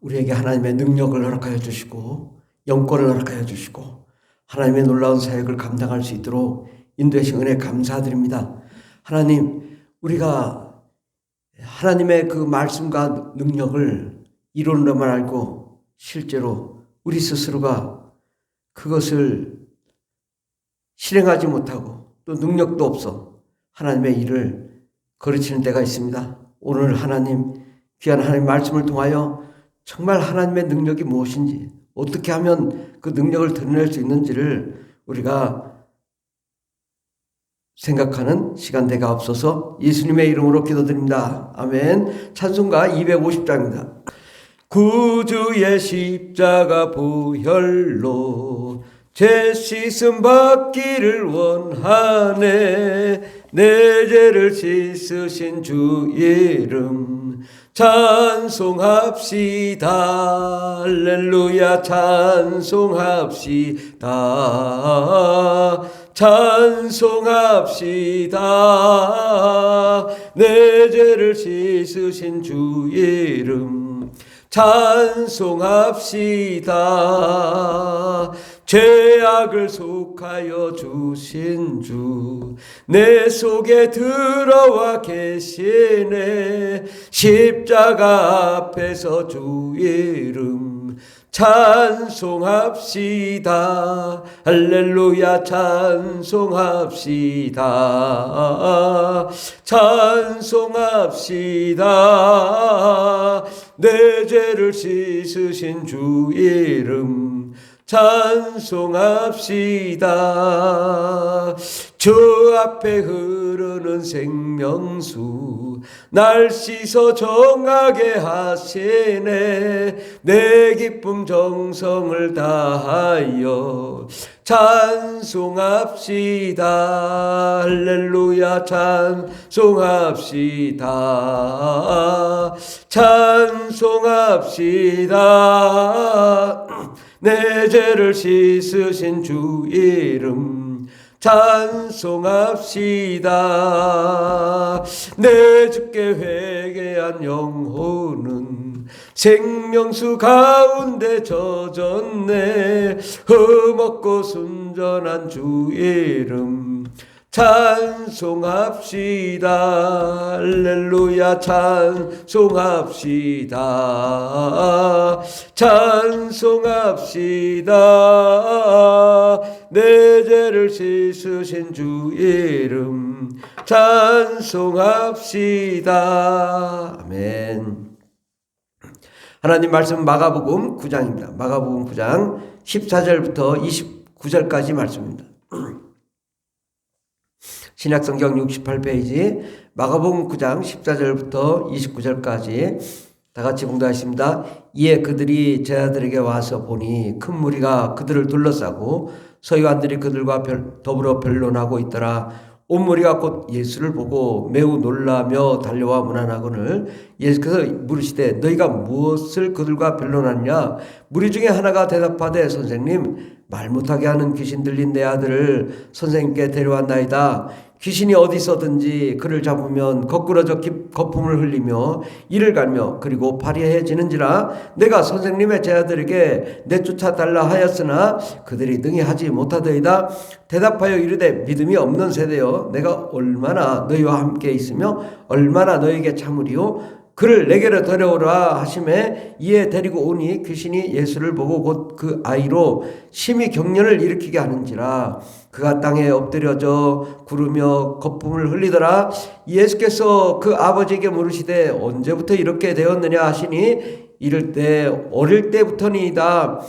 우리에게 하나님의 능력을 허락하여 주시고 영권을 허락하여 주시고 하나님의 놀라운 사역을 감당할 수 있도록 인도하신 은혜 감사드립니다. 하나님, 우리가 하나님의 그 말씀과 능력을 이론으로만 알고 실제로 우리 스스로가 그것을 실행하지 못하고 또 능력도 없어 하나님의 일을 거르치는 때가 있습니다. 오늘 하나님, 귀한 하나님 말씀을 통하여 정말 하나님의 능력이 무엇인지, 어떻게 하면 그 능력을 드러낼 수 있는지를 우리가 생각하는 시간대가 없어서 예수님의 이름으로 기도드립니다. 아멘. 찬송가 250장입니다. 구주의 십자가 보혈로 죄 씻음 받기를 원하네. 내 죄를 씻으신 주 이름 찬송합시다. 할렐루야. 찬송합시다. 찬송합시다. 내 죄를 씻으신 주 이름 찬송합시다. 죄악을 속하여 주신 주 내 속에 들어와 계시네. 십자가 앞에서 주 이름 찬송합시다. 할렐루야. 찬송합시다. 찬송합시다. 내 죄를 씻으신 주 이름 찬송합시다. 저 앞에 흐르는 생명수 날 씻어 정하게 하시네. 내 기쁨 정성을 다하여 찬송합시다. 할렐루야. 찬송합시다. 찬송합시다. 내 죄를 씻으신 주 이름 찬송합시다. 내 주께 회개한 영혼은 생명수 가운데 젖었네. 흠없고 순전한 주 이름 찬송합시다. 할렐루야. 찬송합시다. 찬송합시다. 내 죄를 씻으신 주 이름 찬송합시다. 아멘. 하나님 말씀 마가복음 9장입니다. 마가복음 9장 14절부터 29절까지 말씀입니다. 신약성경 68페이지 마가복음 9장 14절부터 29절까지 다 같이 봉독하겠습니다. 이에 그들이 제자들에게 와서 보니 큰 무리가 그들을 둘러싸고 서기관들이 그들과 더불어 변론하고 있더라. 온 무리가 곧 예수를 보고 매우 놀라며 달려와 문안하거늘 예수께서 물으시되 너희가 무엇을 그들과 변론하느냐. 무리 중에 하나가 대답하되 선생님, 말 못하게 하는 귀신 들린 내 아들을 선생님께 데려왔나이다. 귀신이 어디서든지 그를 잡으면 거꾸러져 거품을 흘리며 이를 갈며 그리고 파리해지는지라. 내가 선생님의 제자들에게 내쫓아달라 하였으나 그들이 능히 하지 못하더이다. 대답하여 이르되 믿음이 없는 세대여, 내가 얼마나 너희와 함께 있으며 얼마나 너희에게 참으리요. 그를 내게로 데려오라 하심에 이에 데리고 오니 귀신이 예수를 보고 곧 그 아이로 심히 경련을 일으키게 하는지라. 그가 땅에 엎드려져 구르며 거품을 흘리더라. 예수께서 그 아버지에게 물으시되 언제부터 이렇게 되었느냐 하시니 이를 때 어릴 때부터니이다.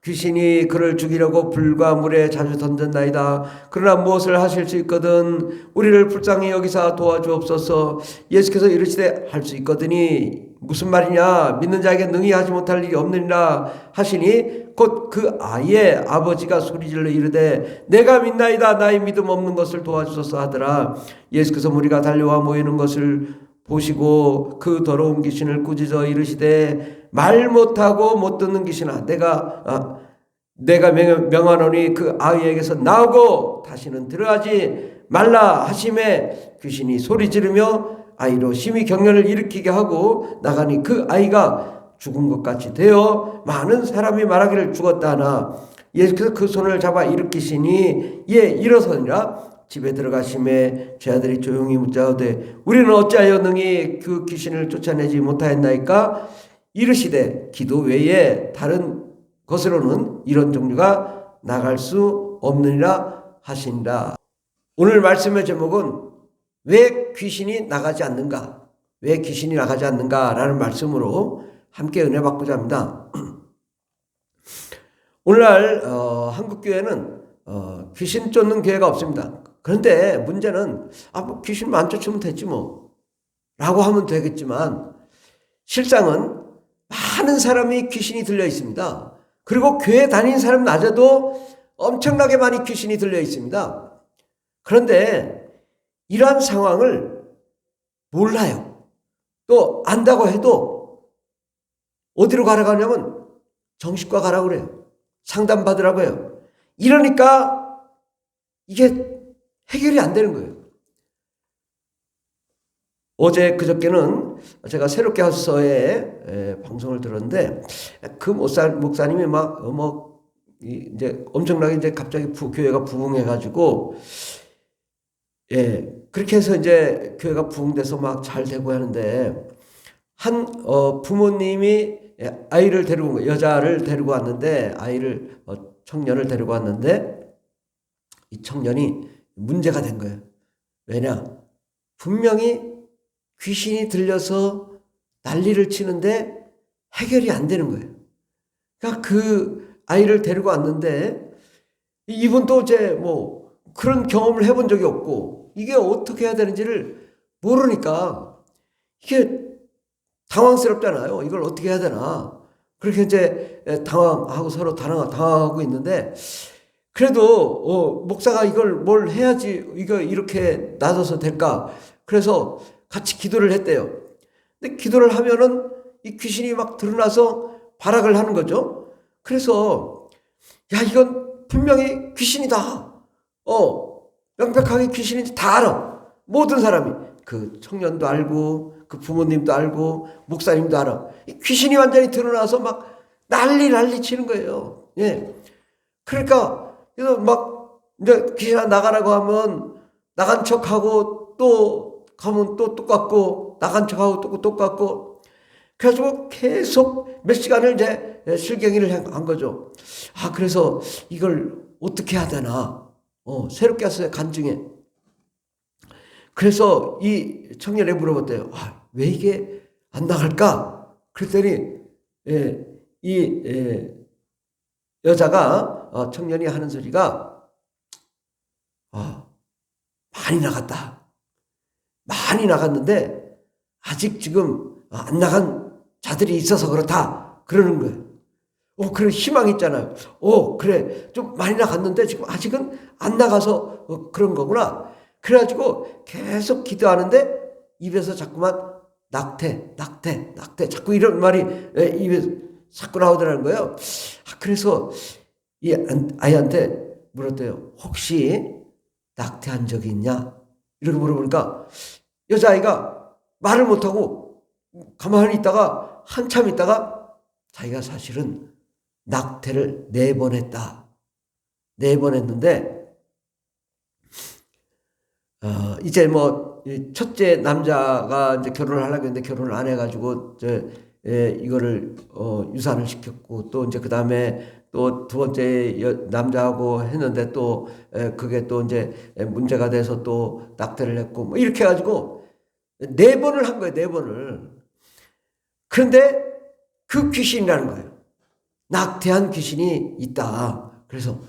귀신이 그를 죽이려고 불과 물에 자주 던졌나이다. 그러나 무엇을 하실 수 있거든 우리를 불쌍히 여기사 도와주옵소서. 예수께서 이르시되 할 수 있거든이 무슨 말이냐. 믿는 자에게 능히 하지 못할 일이 없느니라 하시니 곧 그 아이의 아버지가 소리질러 이르되 내가 믿나이다. 나의 믿음 없는 것을 도와주소서 하더라. 예수께서 무리가 달려와 모이는 것을 보시고 그 더러운 귀신을 꾸짖어 이르시되 말 못하고 못 듣는 귀신아, 내가 명하노니 그 아이에게서 나오고 다시는 들어가지 말라 하심에 귀신이 소리 지르며 아이로 심히 경련을 일으키게 하고 나가니 그 아이가 죽은 것 같이 되어 많은 사람이 말하기를 죽었다 하나 예수께서 그 손을 잡아 일으키시니 예 일어서니라. 집에 들어가심에 제 아들이 조용히 묻자오되 우리는 어찌하여 능히 그 귀신을 쫓아내지 못하였나이까. 이르시되 기도 외에 다른 것으로는 이런 종류가 나갈 수 없느니라 하신다. 오늘 말씀의 제목은 왜 귀신이 나가지 않는가, 왜 귀신이 나가지 않는가라는 말씀으로 함께 은혜 받고자 합니다. 오늘날 한국교회는 귀신 쫓는 교회가 없습니다. 그런데 문제는 뭐 귀신만 안 쫓으면 되지 뭐 라고 하면 되겠지만 실상은 많은 사람이 귀신이 들려 있습니다. 그리고 교회 다니는 사람마저도 엄청나게 많이 귀신이 들려 있습니다. 그런데 이러한 상황을 몰라요. 또 안다고 해도 어디로 가라고 하냐면 정신과 가라고 그래요. 상담받으라고 해요. 이러니까 이게 해결이 안 되는 거예요. 어제 그저께는 제가 새롭게 하소서에 방송을 들었는데 그 목사님이 이제 엄청나게 이제 갑자기 교회가 부흥해가지고 그렇게 해서 이제 교회가 부흥돼서 막 잘 되고 하는데 한 부모님이 아이를 데리고 온 거예요. 여자를 데리고 왔는데 청년을 데리고 왔는데 이 청년이 문제가 된 거예요. 왜냐? 분명히 귀신이 들려서 난리를 치는데 해결이 안 되는 거예요. 그러니까 그 아이를 데리고 왔는데 이분도 이제 그런 경험을 해본 적이 없고 이게 어떻게 해야 되는지를 모르니까 이게 당황스럽잖아요. 이걸 어떻게 해야 되나. 그렇게 이제 당황하고 서로 당황하고 있는데 그래도 목사가 이걸 뭘 해야지 이거 이렇게 놔둬서 될까. 그래서 같이 기도를 했대요. 근데 기도를 하면은 이 귀신이 막 드러나서 발악을 하는 거죠. 그래서 야 이건 분명히 귀신이다. 명백하게 귀신인지 다 알아. 모든 사람이 그 청년도 알고 그 부모님도 알고 목사님도 알아. 귀신이 완전히 드러나서 막 난리 치는 거예요. 예. 그러니까 그래서 막 이제 귀신아 나가라고 하면 나간 척하고 또 가면 또 똑같고 나간 척하고 또 똑같고 그래가지고 계속 몇 시간을 이제 실갱이를 한 거죠. 그래서 이걸 어떻게 해야 되나. 새롭게 왔어요. 간증에. 그래서 이 청년에 물어봤대요. 왜 이게 안 나갈까? 그랬더니 여자가 청년이 하는 소리가 많이 나갔다. 많이 나갔는데 아직 지금 안 나간 자들이 있어서 그렇다. 그러는 거예요. 그래 희망이 있잖아요. 그래 좀 많이 나갔는데 지금 아직은 안 나가서 그런 거구나. 그래가지고 계속 기도하는데 입에서 자꾸만 낙태 자꾸 이런 말이 입에서 자꾸 나오더라는 거예요. 그래서 이 아이한테 물었대요. 혹시 낙태한 적이 있냐? 이렇게 물어보니까 여자아이가 말을 못하고 가만히 있다가 한참 있다가 자기가 사실은 낙태를 4번 했다. 4번 했는데 이제 첫째 남자가 이제 결혼을 하려고 했는데 결혼을 안 해가지고 이거를 유산을 시켰고 또 이제 그 다음에 또 두 번째 남자하고 했는데 또 그게 또 이제 문제가 돼서 또 낙태를 했고 이렇게 해가지고 4번을 한 거예요. 4번을. 그런데 그 귀신이라는 거예요. 낙태한 귀신이 있다. 그래서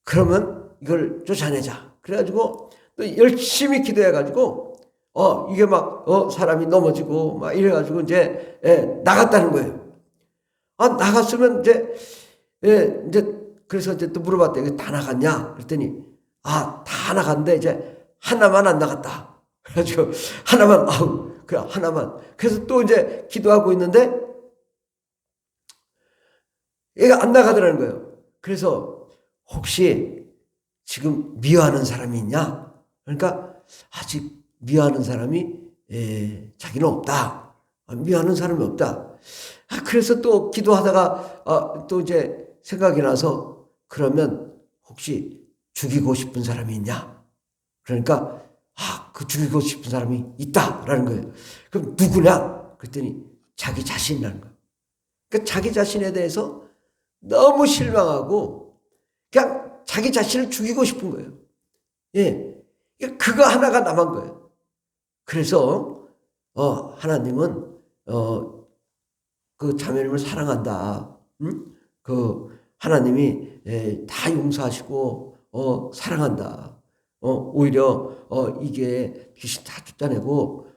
그러면 이걸 쫓아내자. 그래가지고 또 열심히 기도해가지고 이게 막 사람이 넘어지고 막 이래가지고 이제 나갔다는 거예요. 나갔으면 이제 그래서 이제 또 물어봤대요. 다 나갔냐? 그랬더니 다 나갔는데 이제 하나만 안 나갔다. 그래가지고 하나만 그래 하나만. 그래서 또 이제 기도하고 있는데 얘가 안 나가더라는 거예요. 그래서 혹시 지금 미워하는 사람이 있냐? 그러니까 아직 미워하는 사람이 자기는 없다. 미워하는 사람이 없다. 그래서 또 기도하다가 또 이제 생각이 나서 그러면 혹시 죽이고 싶은 사람이 있냐? 그러니까 그 죽이고 싶은 사람이 있다라는 거예요. 그럼 누구냐? 그랬더니 자기 자신이라는 거예요. 그러니까 자기 자신에 대해서 너무 실망하고 그냥 자기 자신을 죽이고 싶은 거예요. 예, 그거 하나가 남은 거예요. 그래서 하나님은 그 자매님을 사랑한다. 그 하나님이 다 용서하시고 사랑한다. 오히려 이게 귀신 다 쫓아내고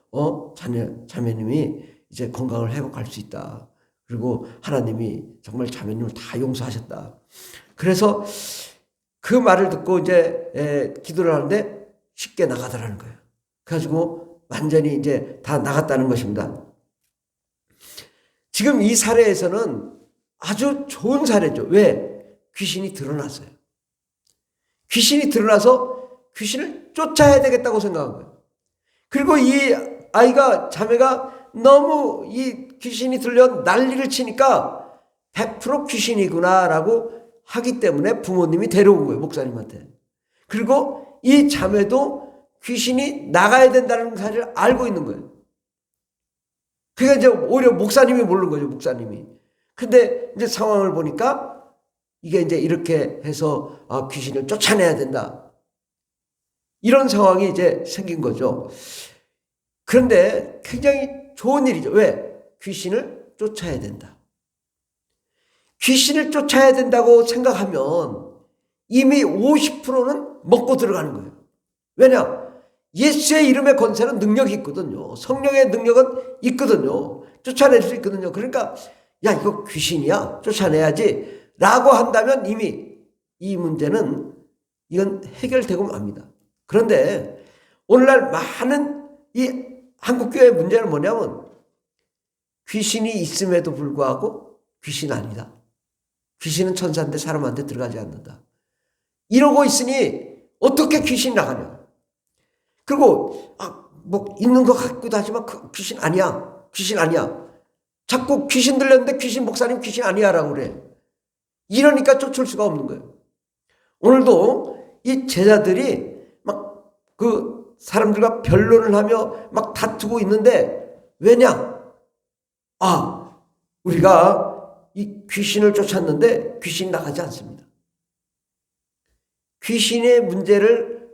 자매님이 이제 건강을 회복할 수 있다. 그리고 하나님이 정말 자매님을 다 용서하셨다. 그래서 그 말을 듣고 이제 기도를 하는데 쉽게 나가더라는 거예요. 그래가지고 완전히 이제 다 나갔다는 것입니다. 지금 이 사례에서는 아주 좋은 사례죠. 왜? 귀신이 드러났어요. 귀신이 드러나서 귀신을 쫓아야 되겠다고 생각한 거예요. 그리고 이 자매가 너무 이 귀신이 들려 난리를 치니까 100% 귀신이구나라고 하기 때문에 부모님이 데려온 거예요. 목사님한테. 그리고 이 자매도 귀신이 나가야 된다는 사실을 알고 있는 거예요. 그게 이제 오히려 목사님이 모르는 거죠. 목사님이. 근데 이제 상황을 보니까 이게 이제 이렇게 해서 귀신을 쫓아내야 된다. 이런 상황이 이제 생긴 거죠. 그런데 굉장히 좋은 일이죠. 왜? 귀신을 쫓아야 된다. 귀신을 쫓아야 된다고 생각하면 이미 50%는 먹고 들어가는 거예요. 왜냐? 예수의 이름의 권세는 능력이 있거든요. 성령의 능력은 있거든요. 쫓아낼 수 있거든요. 그러니까 야, 이거 귀신이야. 쫓아내야지 라고 한다면 이미 이 문제는 이건 해결되고 맙니다. 그런데 오늘날 많은 이 한국교회의 문제는 뭐냐면 귀신이 있음에도 불구하고 귀신 아니다. 귀신은 천사인데 사람한테 들어가지 않는다. 이러고 있으니 어떻게 귀신 나가냐. 그리고 뭐 있는 것 같기도 하지만 귀신 아니야. 귀신 아니야. 자꾸 귀신 들렸는데 귀신 목사님 귀신 아니야 라고 그래. 이러니까 쫓을 수가 없는 거예요. 오늘도 이 제자들이 막 그 사람들과 변론을 하며 막 다투고 있는데 왜냐? 우리가 이 귀신을 쫓았는데 귀신이 나가지 않습니다. 귀신의 문제를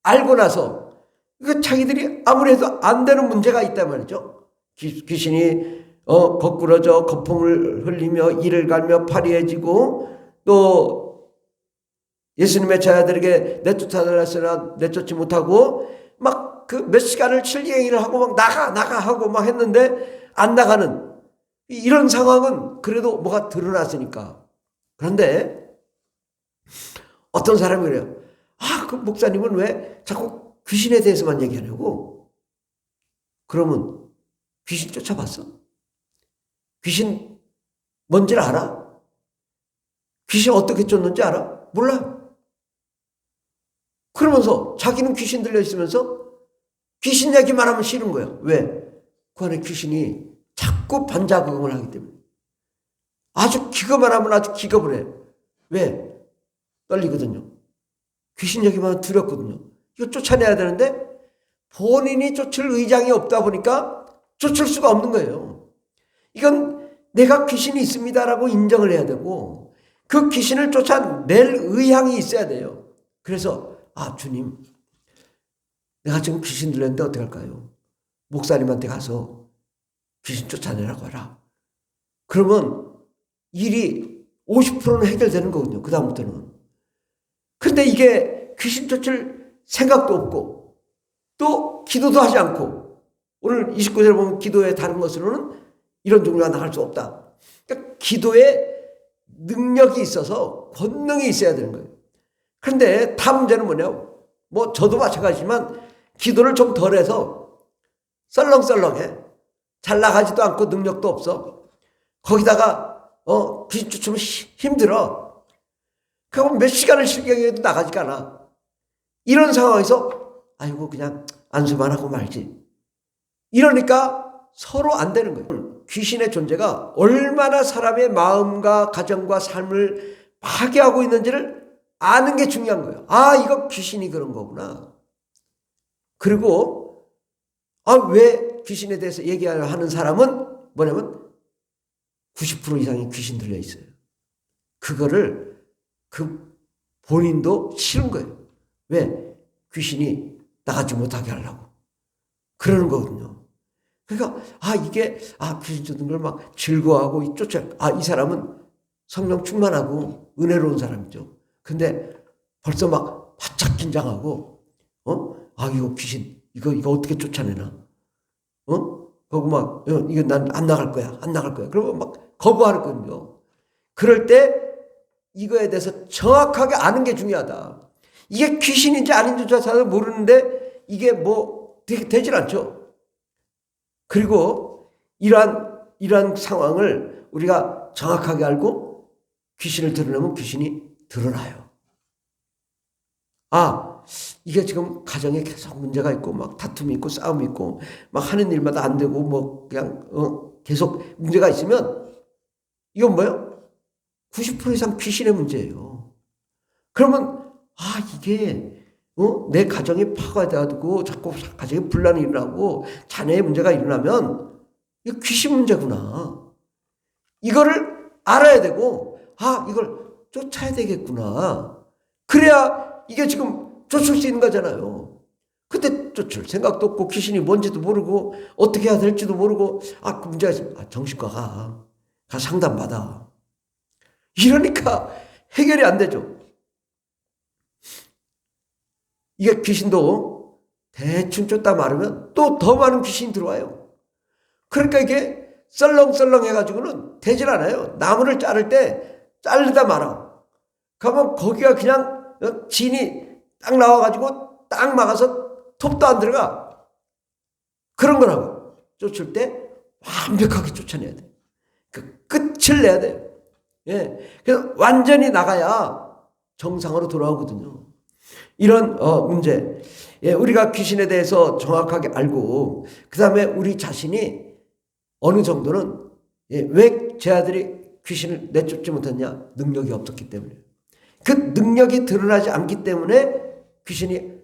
알고 나서 자기들이 아무래도 안 되는 문제가 있단 말이죠. 귀신이 거꾸러져 거품을 흘리며 이를 갈며 파리해지고 또 예수님의 제자들에게 내쫓아달라 했으나 내쫓지 못하고 막 그 몇 시간을 칠경이를 하고 막 나가 하고 막 했는데 안 나가는 이런 상황은 그래도 뭐가 드러났으니까. 그런데 어떤 사람이 그래요. 그 목사님은 왜 자꾸 귀신에 대해서만 얘기하냐고. 그러면 귀신 쫓아봤어? 귀신 뭔지를 알아? 귀신 어떻게 쫓는지 알아? 몰라. 그러면서 자기는 귀신 들려 있으면서 귀신 얘기만 하면 싫은 거예요. 왜? 그 안에 귀신이 자꾸 반작용을 하기 때문에. 아주 기겁만 하면 아주 기겁을 해. 왜? 떨리거든요. 귀신 얘기만 하면 두렵거든요. 이거 쫓아내야 되는데 본인이 쫓을 의장이 없다 보니까 쫓을 수가 없는 거예요. 이건 내가 귀신이 있습니다라고 인정을 해야 되고 그 귀신을 쫓아낼 의향이 있어야 돼요. 그래서 주님, 내가 지금 귀신 들렸는데 어떻게 할까요? 목사님한테 가서 귀신 쫓아내라고 하라. 그러면 일이 50%는 해결되는 거거든요. 그 다음부터는. 근데 이게 귀신 쫓을 생각도 없고 또 기도도 하지 않고 오늘 29절에 보면 기도의 다른 것으로는 이런 종류가 나갈 수 없다. 그러니까 기도에 능력이 있어서 권능이 있어야 되는 거예요. 그런데 다음 문제는 뭐냐고. 뭐 저도 마찬가지지만 기도를 좀 덜해서 썰렁썰렁해. 잘 나가지도 않고 능력도 없어. 거기다가 귀신 쫓으면 힘들어. 그럼 몇 시간을 실경해도 나가지가 않아. 이런 상황에서 그냥 안수만 하고 말지. 이러니까 서로 안 되는 거예요. 귀신의 존재가 얼마나 사람의 마음과 가정과 삶을 파괴하고 있는지를 아는 게 중요한 거예요. 아, 이거 귀신이 그런 거구나. 그리고 왜 귀신에 대해서 얘기하는 사람은 뭐냐면 90% 이상이 귀신 들려 있어요. 그거를 본인도 싫은 거예요. 왜? 귀신이 나가지 못하게 하려고. 그러는 거거든요. 그러니까 이게 귀신 쫓는 걸 막 즐거워하고 이 사람은 성령 충만하고 은혜로운 사람이죠. 근데 벌써 막 바짝 긴장하고 이거 귀신 이거 어떻게 쫓아내나? 그거 막 이거 난 안 나갈 거야. 안 나갈 거야. 그러면 막 거부하거든요. 그럴 때 이거에 대해서 정확하게 아는 게 중요하다. 이게 귀신인지 아닌지조차 모르는데 이게 뭐 되질 않죠. 그리고 이러한 상황을 우리가 정확하게 알고 귀신을 드러내면 귀신이 드러나요. 이게 지금 가정에 계속 문제가 있고 막 다툼이 있고 싸움이 있고 막 하는 일마다 안 되고 뭐 그냥 계속 문제가 있으면 이건 뭐예요? 90% 이상 귀신의 문제예요. 그러면 이게 내 가정이 파괴되고 자꾸 가정에 분란이 일어나고 자녀의 문제가 일어나면 이거 귀신 문제구나. 이거를 알아야 되고 이걸 쫓아야 되겠구나. 그래야 이게 지금 쫓을 수 있는 거잖아요. 근데 쫓을 생각도 없고 귀신이 뭔지도 모르고 어떻게 해야 될지도 모르고 그 문제가 있으면 정신과 가 상담받아. 이러니까 해결이 안 되죠. 이게 귀신도 대충 쫓다 말으면 또 더 많은 귀신이 들어와요. 그러니까 이게 썰렁썰렁 해가지고는 되질 않아요. 나무를 자를 때 자르다 말아. 그러면 거기가 그냥 진이 딱 나와가지고 딱 막아서 톱도 안 들어가. 그런 거라고. 쫓을 때 완벽하게 쫓아내야 돼. 그 끝을 내야 돼요. 그래서 완전히 나가야 정상으로 돌아오거든요. 이런 문제. 우리가 귀신에 대해서 정확하게 알고 그 다음에 우리 자신이 어느 정도는 왜 제 아들이 귀신을 내쫓지 못했냐? 능력이 없었기 때문에. 그 능력이 드러나지 않기 때문에 귀신이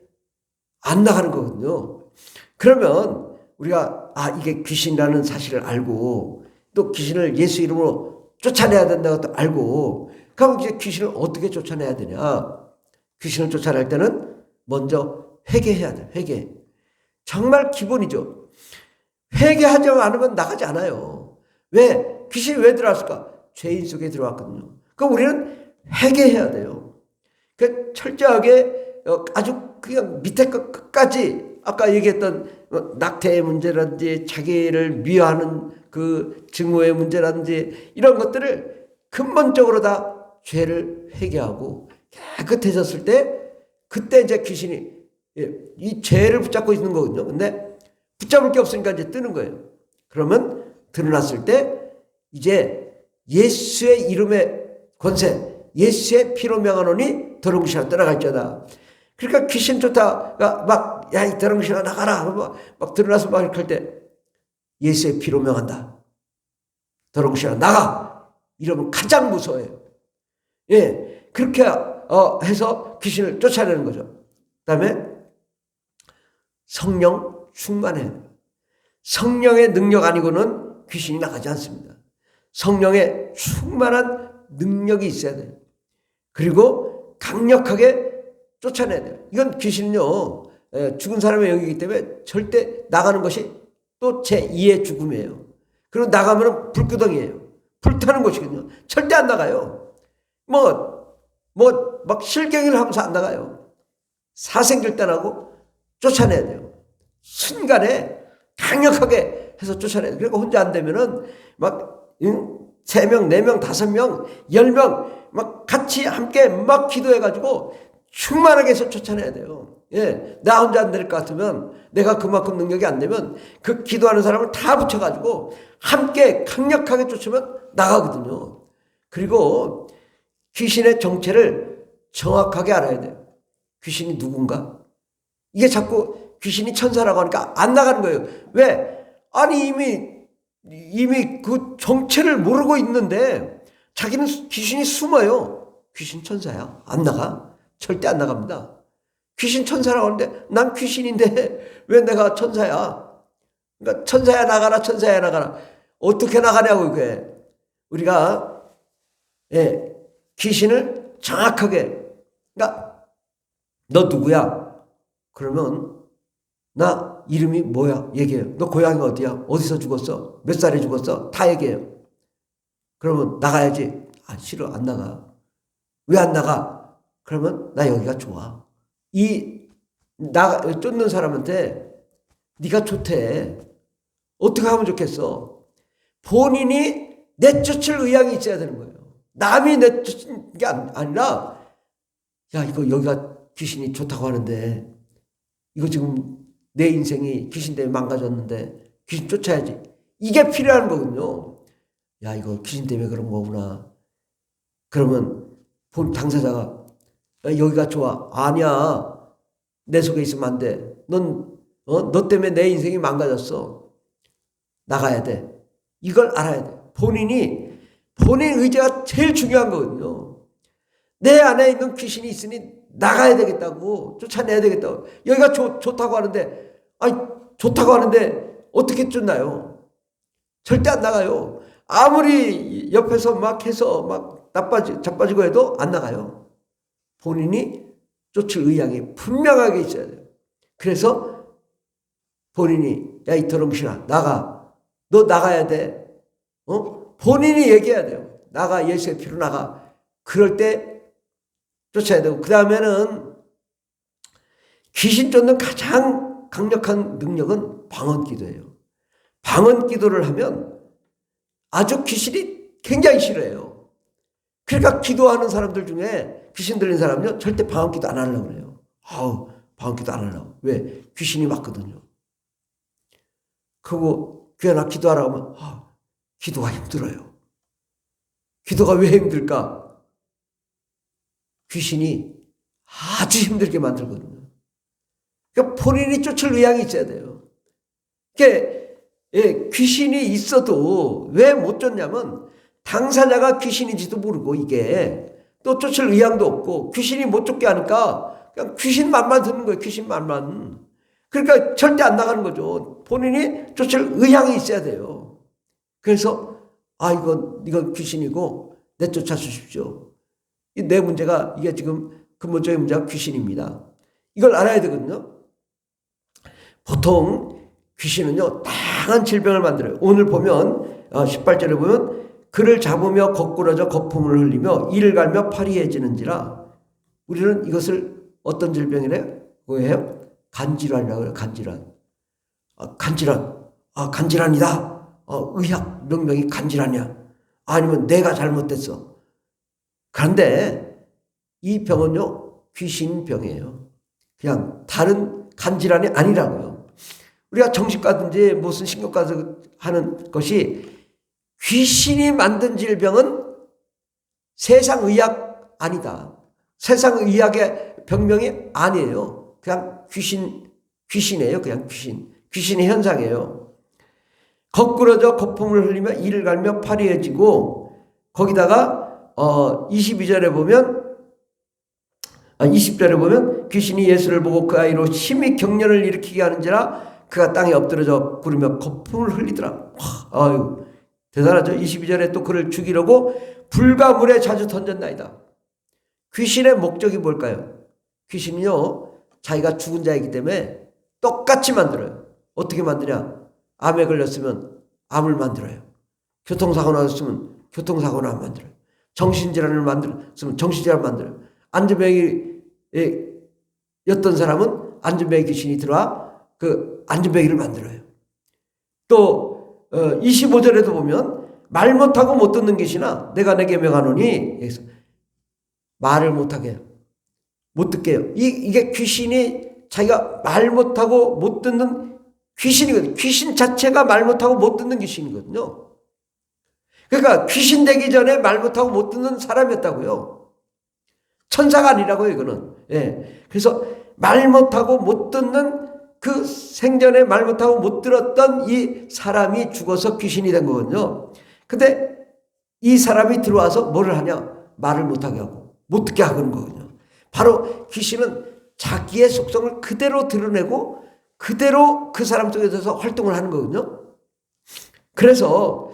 안 나가는 거거든요. 그러면 우리가 이게 귀신이라는 사실을 알고 또 귀신을 예수 이름으로 쫓아내야 된다고 또 알고 그럼 이제 귀신을 어떻게 쫓아내야 되냐? 귀신을 쫓아낼 때는 먼저 회개해야 돼요. 회개. 정말 기본이죠. 회개하지 않으면 나가지 않아요. 왜? 귀신이 왜 들어왔을까? 죄인 속에 들어왔거든요. 그럼 우리는 회개해야 돼요. 그 철저하게 아주 그냥 밑에 끝까지 아까 얘기했던 낙태의 문제라든지 자기를 미워하는 그 증오의 문제라든지 이런 것들을 근본적으로 다 죄를 회개하고 깨끗해졌을 때 그때 이제 귀신이 이 죄를 붙잡고 있는 거거든요. 근데 붙잡을 게 없으니까 이제 뜨는 거예요. 그러면 드러났을 때 이제 예수의 이름의 권세, 예수의 피로 명하노니 더러운 귀신아 떠나갈지어다. 그러니까 귀신 쫓다가 이 더러운 귀신아 나가라. 막 드러나서 막 이렇게 할 때 예수의 피로 명한다. 더러운 귀신아 나가. 이러면 가장 무서워요. 그렇게 해서 귀신을 쫓아내는 거죠. 그 다음에 성령 충만해야 돼요. 성령의 능력 아니고는 귀신이 나가지 않습니다. 성령의 충만한 능력이 있어야 돼요. 그리고 강력하게 쫓아내야 돼요. 이건 귀신은요, 죽은 사람의 영이기 때문에 절대 나가는 것이 또 제2의 죽음이에요. 그리고 나가면 불구덩이에요. 불타는 곳이거든요. 절대 안 나가요. 막 실갱이를 하면서 안 나가요. 사생결단하고 쫓아내야 돼요. 순간에 강력하게 해서 쫓아내야 돼요. 그러니까 혼자 안 되면은 막 3명, 4명, 5명, 10명 막 같이 함께 막 기도해가지고 충만하게 해서 쫓아내야 돼요. 나 혼자 안 될 것 같으면 내가 그만큼 능력이 안 되면 그 기도하는 사람을 다 붙여가지고 함께 강력하게 쫓으면 나가거든요. 그리고 귀신의 정체를 정확하게 알아야 돼요. 귀신이 누군가? 이게 자꾸 귀신이 천사라고 하니까 안 나가는 거예요. 왜? 아니 이미 그 정체를 모르고 있는데 자기는 귀신이 숨어요. 귀신 천사야. 안 나가. 절대 안 나갑니다. 귀신 천사라고 하는데 난 귀신인데 왜 내가 천사야? 그러니까 천사야 나가라, 천사야 나가라. 어떻게 나가냐고 그게. 우리가 귀신을 정확하게, 그러니까 너 누구야? 그러면 나 이름이 뭐야? 얘기해요. 너 고향이 어디야? 어디서 죽었어? 몇 살에 죽었어? 다 얘기해요. 그러면 나가야지. 아, 싫어. 안 나가. 왜 안 나가? 그러면 나 여기가 좋아. 쫓는 사람한테 네가 좋대. 어떻게 하면 좋겠어? 본인이 내쫓을 의향이 있어야 되는 거예요. 남이 내쫓은 게 아니라, 야, 이거 여기가 귀신이 좋다고 하는데, 이거 지금 내 인생이 귀신 때문에 망가졌는데, 귀신 쫓아야지. 이게 필요한 거군요. 야, 이거 귀신 때문에 그런 거구나. 그러면 본 당사자가, 야, 여기가 좋아. 아니야. 내 속에 있으면 안 돼. 너 때문에 내 인생이 망가졌어. 나가야 돼. 이걸 알아야 돼. 본인 의지가 제일 중요한 거거든요. 내 안에 있는 귀신이 있으니 나가야 되겠다고, 쫓아내야 되겠다고. 여기가 좋다고 하는데, 아니, 좋다고 하는데 어떻게 쫓나요? 절대 안 나가요. 아무리 옆에서 막 해서 막 자빠지고 해도 안 나가요. 본인이 쫓을 의향이 분명하게 있어야 돼요. 그래서 본인이, 야, 이 더렁신아, 나가. 너 나가야 돼. 본인이 얘기해야 돼요. 나가. 예수의 피로 나가. 그럴 때 쫓아야 되고, 그 다음에는 귀신 쫓는 가장 강력한 능력은 방언기도예요. 방언기도를 하면 아주 귀신이 굉장히 싫어해요. 그러니까 기도하는 사람들 중에 귀신 들린 사람은요, 절대 방언기도 안 하려고 그래요. 방언기도 안 하려고. 왜? 귀신이 맞거든요. 그리고 귀하나 기도하라고 하면, 기도가 힘들어요. 기도가 왜 힘들까? 귀신이 아주 힘들게 만들거든요. 그러니까 본인이 쫓을 의향이 있어야 돼요. 그러니까 귀신이 있어도 왜 못 쫓냐면 당사자가 귀신인지도 모르고 이게 또 쫓을 의향도 없고 귀신이 못 쫓게 하니까 그냥 귀신 말만 듣는 거예요. 귀신 말만. 그러니까 절대 안 나가는 거죠. 본인이 쫓을 의향이 있어야 돼요. 그래서 이건 귀신이고 내쫓아 주십시오. 내 문제가, 이게 지금 근본적인 문제가 귀신입니다. 이걸 알아야 되거든요. 보통 귀신은요, 다양한 질병을 만들어요. 오늘 보면 18절에 보면 그를 잡으며 거꾸러져 거품을 흘리며 이를 갈며 파리해지는지라. 우리는 이것을 어떤 질병이래요? 뭐예요? 간질환이라고 해요. 간질환. 간질환이다. 의학 명명이 간질환이야. 아니면 내가 잘못됐어. 그런데 이 병은요, 귀신병이에요. 그냥 다른 간질환이 아니라고요. 우리가 정신과든지 무슨 신경과서 하는 것이, 귀신이 만든 질병은 세상 의학 아니다. 세상 의학의 병명이 아니에요. 그냥 귀신이에요. 그냥 귀신의 현상이에요. 거꾸러져 거품을 흘리며 이를 갈며 파리해지고, 거기다가 20절에 보면 귀신이 예수를 보고 그 아이로 심히 경련을 일으키게 하는지라 그가 땅에 엎드러져 구르며 거품을 흘리더라. 아유, 대단하죠. 22절에 또 그를 죽이려고 불과 물에 자주 던졌나이다. 귀신의 목적이 뭘까요? 귀신은요, 자기가 죽은 자이기 때문에 똑같이 만들어요. 어떻게 만드냐? 암에 걸렸으면 암을 만들어요. 교통사고 났으면 교통사고를 만들어요. 정신질환을 만들었으면 정신질환을 만들어요. 안전뱅이였던 사람은 안전뱅이 귀신이 들어와 그 안전뱅이를 만들어요. 또 25절에도 보면 말 못하고 못 듣는 귀신아 내가 내게 명하노니, 말을 못하게 해요. 못 듣게 해요. 이게 귀신이 자기가 말 못하고 못 듣는 귀신이거든요. 귀신 자체가 말 못하고 못 듣는 귀신이거든요. 그러니까 귀신 되기 전에 말 못하고 못 듣는 사람이었다고요. 천사가 아니라고요, 이거는. 그래서 말 못하고 못 듣는 그 생전에 말 못하고 못 들었던 이 사람이 죽어서 귀신이 된 거거든요. 근데 이 사람이 들어와서 뭐를 하냐? 말을 못하게 하고 못 듣게 하는 거거든요. 바로 귀신은 자기의 속성을 그대로 드러내고 그대로 그 사람 속에서 활동을 하는 거거든요. 그래서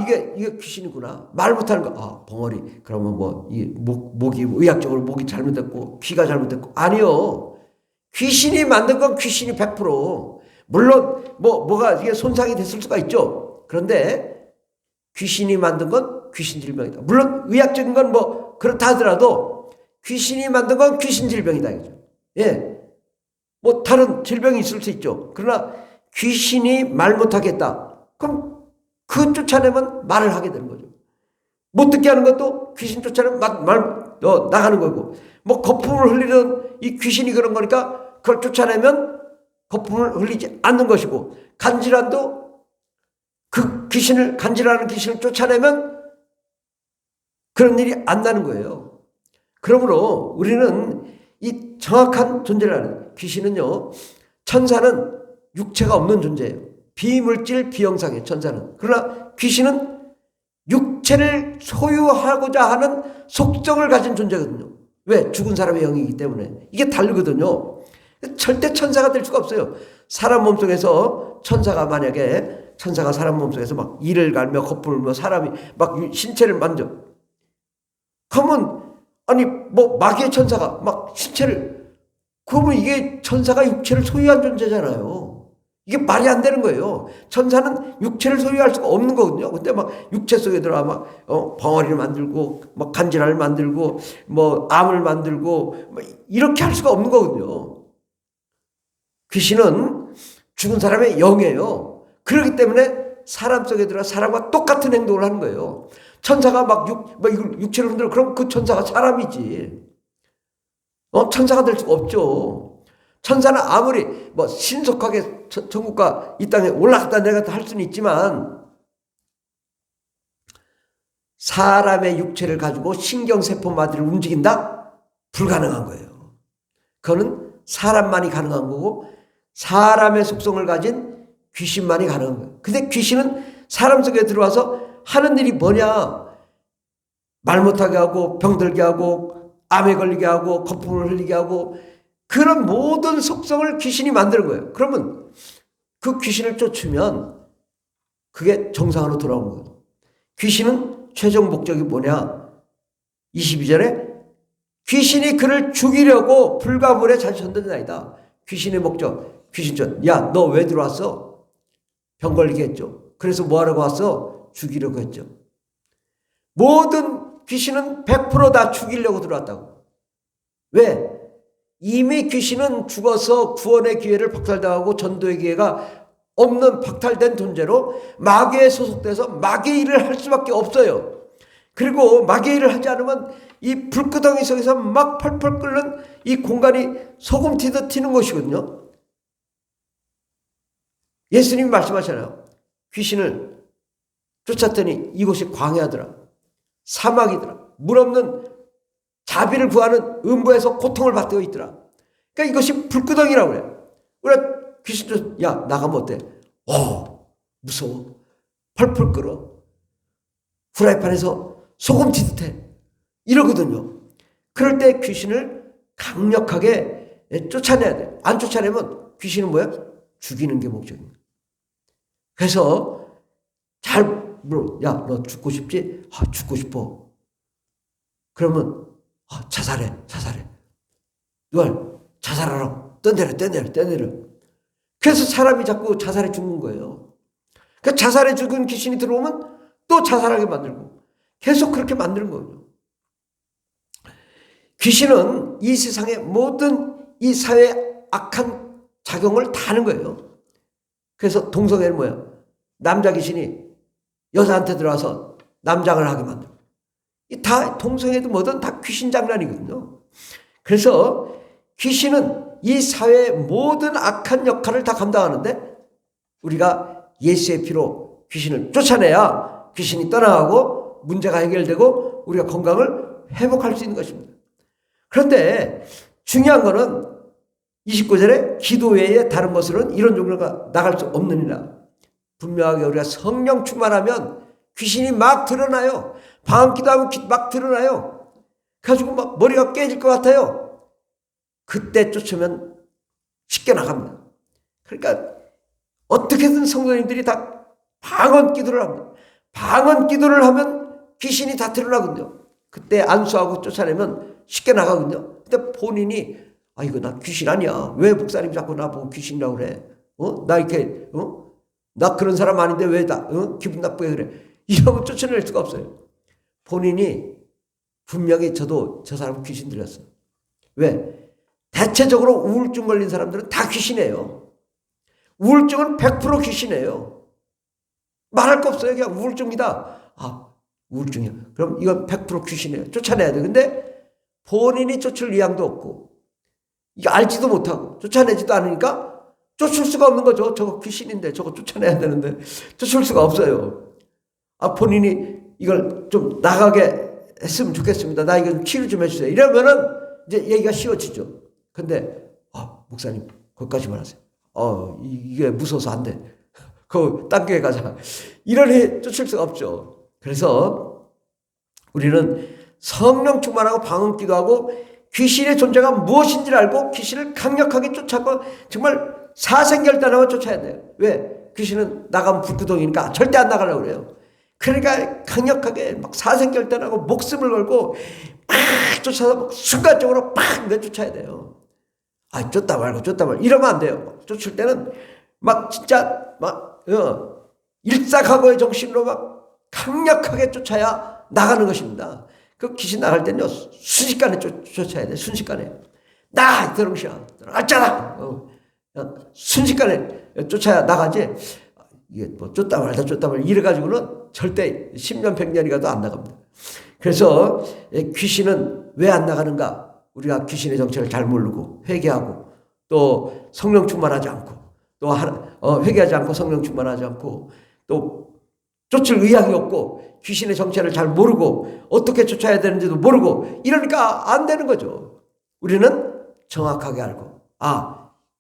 이게 귀신이구나. 말 못하는 거. 벙어리. 그러면 목이 의학적으로 목이 잘못됐고 귀가 잘못됐고. 아니요. 귀신이 만든 건 귀신이 100%. 물론 뭐가 이게 손상이 됐을 수가 있죠. 그런데 귀신이 만든 건 귀신 질병이다. 물론 의학적인 건 그렇다 하더라도 귀신이 만든 건 귀신 질병이다. 예. 다른 질병이 있을 수 있죠. 그러나 귀신이 말 못하겠다. 그럼 그 쫓아내면 말을 하게 되는 거죠. 못 듣게 하는 것도 귀신 쫓아내면 나가는 거고. 거품을 흘리는 이 귀신이 그런 거니까 그걸 쫓아내면 거품을 흘리지 않는 것이고, 간질환도 그 간질하는 귀신을 쫓아내면 그런 일이 안 나는 거예요. 그러므로 우리는 이 정확한 존재를 아는 귀신은요, 천사는 육체가 없는 존재예요. 비물질 비형상의 천사는. 그러나 귀신은 육체를 소유하고자 하는 속성을 가진 존재거든요. 왜? 죽은 사람의 영이기 때문에. 이게 다르거든요. 절대 천사가 될 수가 없어요. 사람 몸속에서 천사가 사람 몸속에서 막 이를 갈며 거품을 불며 사람이 막 신체를 만져. 그러면 마귀의 천사가 막 신체를, 그러면 이게 천사가 육체를 소유한 존재잖아요. 이게 말이 안 되는 거예요. 천사는 육체를 소유할 수가 없는 거거든요. 근데 육체 속에 들어와 벙어리를 만들고, 간질환을 만들고, 암을 만들고, 이렇게 할 수가 없는 거거든요. 귀신은 죽은 사람의 영이에요. 그렇기 때문에 사람 속에 들어와 사람과 똑같은 행동을 하는 거예요. 천사가 육체를 흔들어. 그럼 그 천사가 사람이지. 천사가 될 수가 없죠. 천사는 아무리 신속하게 천국과 이 땅에 올라갔다 내려갔다 할 수는 있지만, 사람의 육체를 가지고 신경세포마디를 움직인다? 불가능한 거예요. 그거는 사람만이 가능한 거고, 사람의 속성을 가진 귀신만이 가능한 거예요. 근데 귀신은 사람 속에 들어와서 하는 일이 뭐냐? 말 못하게 하고, 병들게 하고, 암에 걸리게 하고, 거품을 흘리게 하고, 그런 모든 속성을 귀신이 만드는 거예요. 그러면 그 귀신을 쫓으면 그게 정상으로 돌아오는 거예요. 귀신은 최종 목적이 뭐냐? 22절에 귀신이 그를 죽이려고 불가문에 잘 전된다이다. 귀신의 목적, 야, 너 왜 들어왔어? 병 걸리게 했죠. 그래서 뭐 하려고 왔어? 죽이려고 했죠. 모든 귀신은 100% 죽이려고 들어왔다고. 왜? 이미 귀신은 죽어서 구원의 기회를 박탈당하고 전도의 기회가 없는 박탈된 존재로 마귀에 소속돼서 마귀의 일을 할 수밖에 없어요. 그리고 마귀의 일을 하지 않으면 이 불구덩이 속에서 막 펄펄 끓는 이 공간이 소금 튀듯 튀는 것이거든요. 예수님이 말씀하잖아요. 귀신을 쫓았더니 이곳이 광야더라, 사막이더라, 물 없는 자비를 구하는 음부에서 고통을 받고 있더라. 그러니까 이것이 불구덩이라고 그래요. 우리가 귀신 야, 나가면 어때? 무서워. 펄펄 끓어. 프라이팬에서 소금 튀듯해. 이러거든요. 그럴 때 귀신을 강력하게 쫓아내야 돼. 안 쫓아내면 귀신은 뭐야? 죽이는 게 목적입니다. 그래서 야, 너 죽고 싶지? 죽고 싶어. 그러면 자살해. 누가 자살하라고. 떼내려. 그래서 사람이 자꾸 자살해 죽는 거예요. 그러니까 자살해 죽은 귀신이 들어오면 또 자살하게 만들고 계속 그렇게 만드는 거예요. 귀신은 이 세상의 모든 이 사회의 악한 작용을 다 하는 거예요. 그래서 동성애는 뭐예요? 남자 귀신이 여자한테 들어와서 남장을 하게 만들고, 다 동성애도 뭐든 다 귀신 장난이거든요. 그래서 귀신은 이 사회의 모든 악한 역할을 다 감당하는데, 우리가 예수의 피로 귀신을 쫓아내야 귀신이 떠나가고 문제가 해결되고 우리가 건강을 회복할 수 있는 것입니다. 그런데 중요한 거는 29절에 기도 외에 다른 것으로는 이런 종류가 나갈 수 없느니라. 분명하게 우리가 성령 충만하면 귀신이 막 드러나요. 방언기도 하고 막 드러나요. 가지고 막 머리가 깨질 것 같아요. 그때 쫓으면 쉽게 나갑니다. 그러니까 어떻게든 성도님들이 다 방언 기도를 합니다. 방언 기도를 하면 귀신이 다 드러나거든요. 그때 안수하고 쫓아내면 쉽게 나가거든요. 근데 본인이 이거 나 귀신 아니야. 왜 목사님 자꾸 나보고 귀신이라고 그래? 나 이렇게 나 그런 사람 아닌데 왜 기분 나쁘게 그래? 이러면 쫓아낼 수가 없어요. 본인이 분명히 저도 저 사람 귀신 들렸어. 왜? 대체적으로 우울증 걸린 사람들은 다 귀신이에요. 우울증은 100% 귀신이에요. 말할 거 없어요. 그냥 우울증이다. 우울증이야. 그럼 이건 100% 귀신이에요. 쫓아내야 돼. 근데 본인이 쫓을 의향도 없고 이거 알지도 못하고 쫓아내지도 않으니까 쫓을 수가 없는 거죠. 저거 귀신인데 저거 쫓아내야 되는데 쫓을 수가 없어요. 본인이 이걸 좀 나가게 했으면 좋겠습니다. 나 이거 치료 좀 해주세요. 이러면은 이제 얘기가 쉬워지죠. 근데 목사님 거기까지만 하세요. 이게 무서워서 안 돼. 딴 교회 가자. 이러니 쫓을 수가 없죠. 그래서 우리는 성령 충만하고 방언 기도하고 귀신의 존재가 무엇인지를 알고 귀신을 강력하게 쫓아고 정말 사생결단하고 쫓아야 돼요. 왜? 귀신은 나가면 불구덩이니까 절대 안 나가려고 그래요. 그러니까 강력하게 막 사생결단하고 목숨을 걸고 막 쫓아서 순간적으로 팍 내쫓아야 돼요. 쫓다 말고 이러면 안 돼요. 쫓을 때는 막 진짜 일사각오의 정신으로 막 강력하게 쫓아야 나가는 것입니다. 그 귀신 나갈 때는요 순식간에 쫓아야 돼. 순식간에 나 드렁시야 알잖아. 순식간에 쫓아야 나가지. 이게 뭐 쫓다 말다 이래가지고는 절대 10년 100년이 가도 안 나갑니다. 그래서 귀신은 왜 안 나가는가? 우리가 귀신의 정체를 잘 모르고 회개하고 또 성령 충만하지 않고 또 회개하지 않고 성령 충만하지 않고 또 쫓을 의향이 없고 귀신의 정체를 잘 모르고 어떻게 쫓아야 되는지도 모르고 이러니까 안 되는 거죠. 우리는 정확하게 알고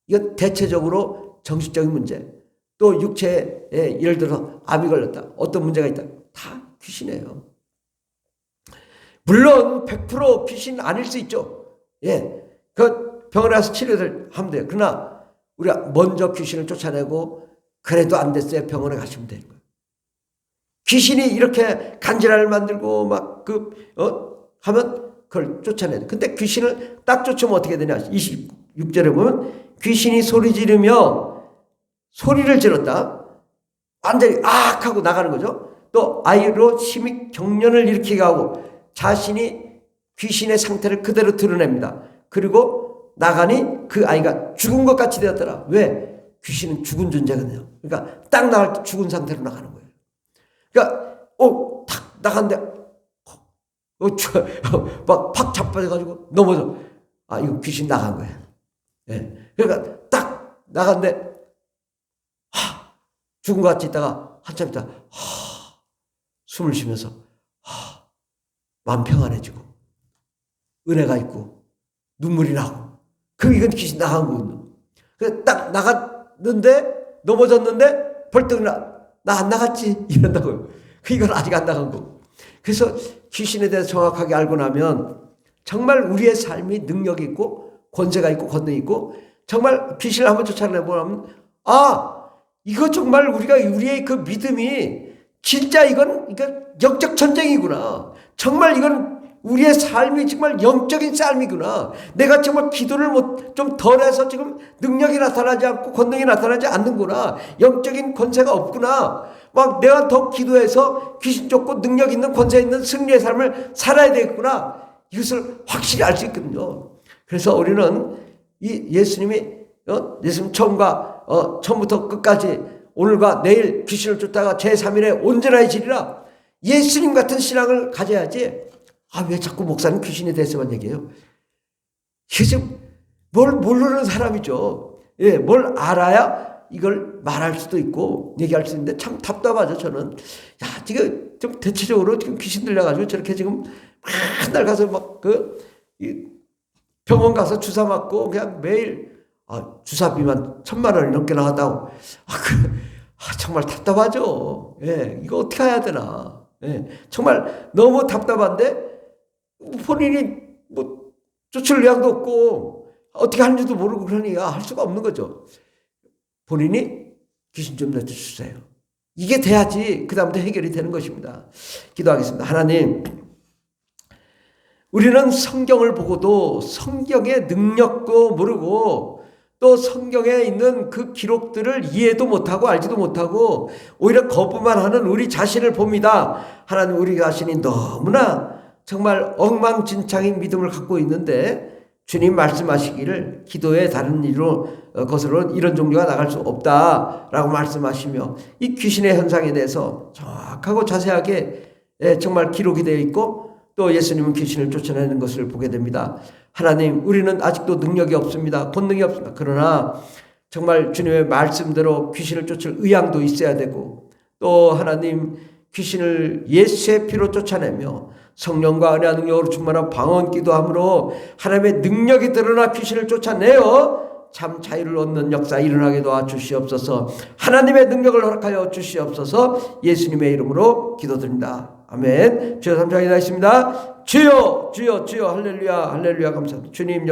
이건 대체적으로 정신적인 문제 또 육체에 예를 들어서 암이 걸렸다 어떤 문제가 있다 다 귀신이에요. 물론 100% 귀신 아닐 수 있죠. 그 병원에 가서 치료를 하면 돼요. 그러나 우리가 먼저 귀신을 쫓아내고 그래도 안 됐어요. 병원에 가시면 되는 거예요. 귀신이 이렇게 간질환을 만들고 하면 그걸 쫓아내야 돼. 근데 귀신을 딱 쫓으면 어떻게 되냐? 26절에 보면 귀신이 소리 지르며 소리를 질렀다. 완전히 하고 나가는 거죠. 또 아이로 심히 경련을 일으키게 하고 자신이 귀신의 상태를 그대로 드러냅니다. 그리고 나가니 그 아이가 죽은 것 같이 되었더라. 왜? 귀신은 죽은 존재거든요. 그러니까 딱 나갈 때 죽은 상태로 나가는 거예요. 그러니까 탁 나갔는데 막 팍 자빠져가지고 넘어져. 이거 귀신 나간 거예요. 그러니까 딱 나갔는데 죽은 것 같이 있다가 한참 있다가 숨을 쉬면서 마음 평안해지고 은혜가 있고 눈물이 나고 이건 귀신 나간 거거든요. 딱 나갔는데 넘어졌는데 벌떡 나 안 나갔지 이런다고요. 이건 아직 안 나간 거고. 그래서 귀신에 대해서 정확하게 알고 나면 정말 우리의 삶이 능력이 있고 권세가 있고 권능이 있고 정말 귀신을 한번 쫓아내보면 이거 정말 우리의 그 믿음이 진짜 이건 영적 전쟁이구나. 정말 이건 우리의 삶이 정말 영적인 삶이구나. 내가 정말 기도를 좀 덜해서 지금 능력이 나타나지 않고 권능이 나타나지 않는구나. 영적인 권세가 없구나. 막 내가 더 기도해서 귀신 쫓고 능력 있는 권세 있는 승리의 삶을 살아야 되겠구나. 이것을 확실히 알 수 있거든요. 그래서 우리는 이 예수님 처음부터 끝까지 오늘과 내일 귀신을 쫓다가 제3일에 온전해지리라. 예수님 같은 신앙을 가져야지. 왜 자꾸 목사님 귀신에 대해서만 얘기해요? 이게 지금 뭘 모르는 사람이죠. 뭘 알아야 이걸 말할 수도 있고 얘기할 수 있는데 참 답답하죠. 저는 지금 좀 대체적으로 지금 귀신 들려가지고 저렇게 지금 맨날 가서 병원 가서 주사 맞고 그냥 매일 주사비만 1,000만 원이 넘게 나왔다고. 정말 답답하죠. 예, 이거 어떻게 해야 되나. 예, 정말 너무 답답한데 본인이 뭐 쫓을 의향도 없고 어떻게 하는지도 모르고 그러니 할 수가 없는 거죠. 본인이 귀신 좀 내쫓으세요. 이게 돼야지 그 다음부터 해결이 되는 것입니다. 기도하겠습니다. 하나님, 우리는 성경을 보고도 성경의 능력도 모르고 또 성경에 있는 그 기록들을 이해도 못하고 알지도 못하고 오히려 거부만 하는 우리 자신을 봅니다. 하나님, 우리 자신이 너무나 정말 엉망진창인 믿음을 갖고 있는데 주님 말씀하시기를 기도의 다른 것으로는 이런 종교가 나갈 수 없다라고 말씀하시며 이 귀신의 현상에 대해서 정확하고 자세하게 정말 기록이 되어 있고 또 예수님은 귀신을 쫓아내는 것을 보게 됩니다. 하나님, 우리는 아직도 능력이 없습니다. 본능이 없습니다. 그러나 정말 주님의 말씀대로 귀신을 쫓을 의향도 있어야 되고 또 하나님, 귀신을 예수의 피로 쫓아내며 성령과 은혜와 능력으로 충만한 방언 기도함으로 하나님의 능력이 드러나 귀신을 쫓아내어 참 자유를 얻는 역사 일어나게 도와주시옵소서. 하나님의 능력을 허락하여 주시옵소서. 예수님의 이름으로 기도드립니다. 아멘. 주여 3장이 다 있습니다. 주여 주여 주여 할렐루야 할렐루야 감사합니다. 주님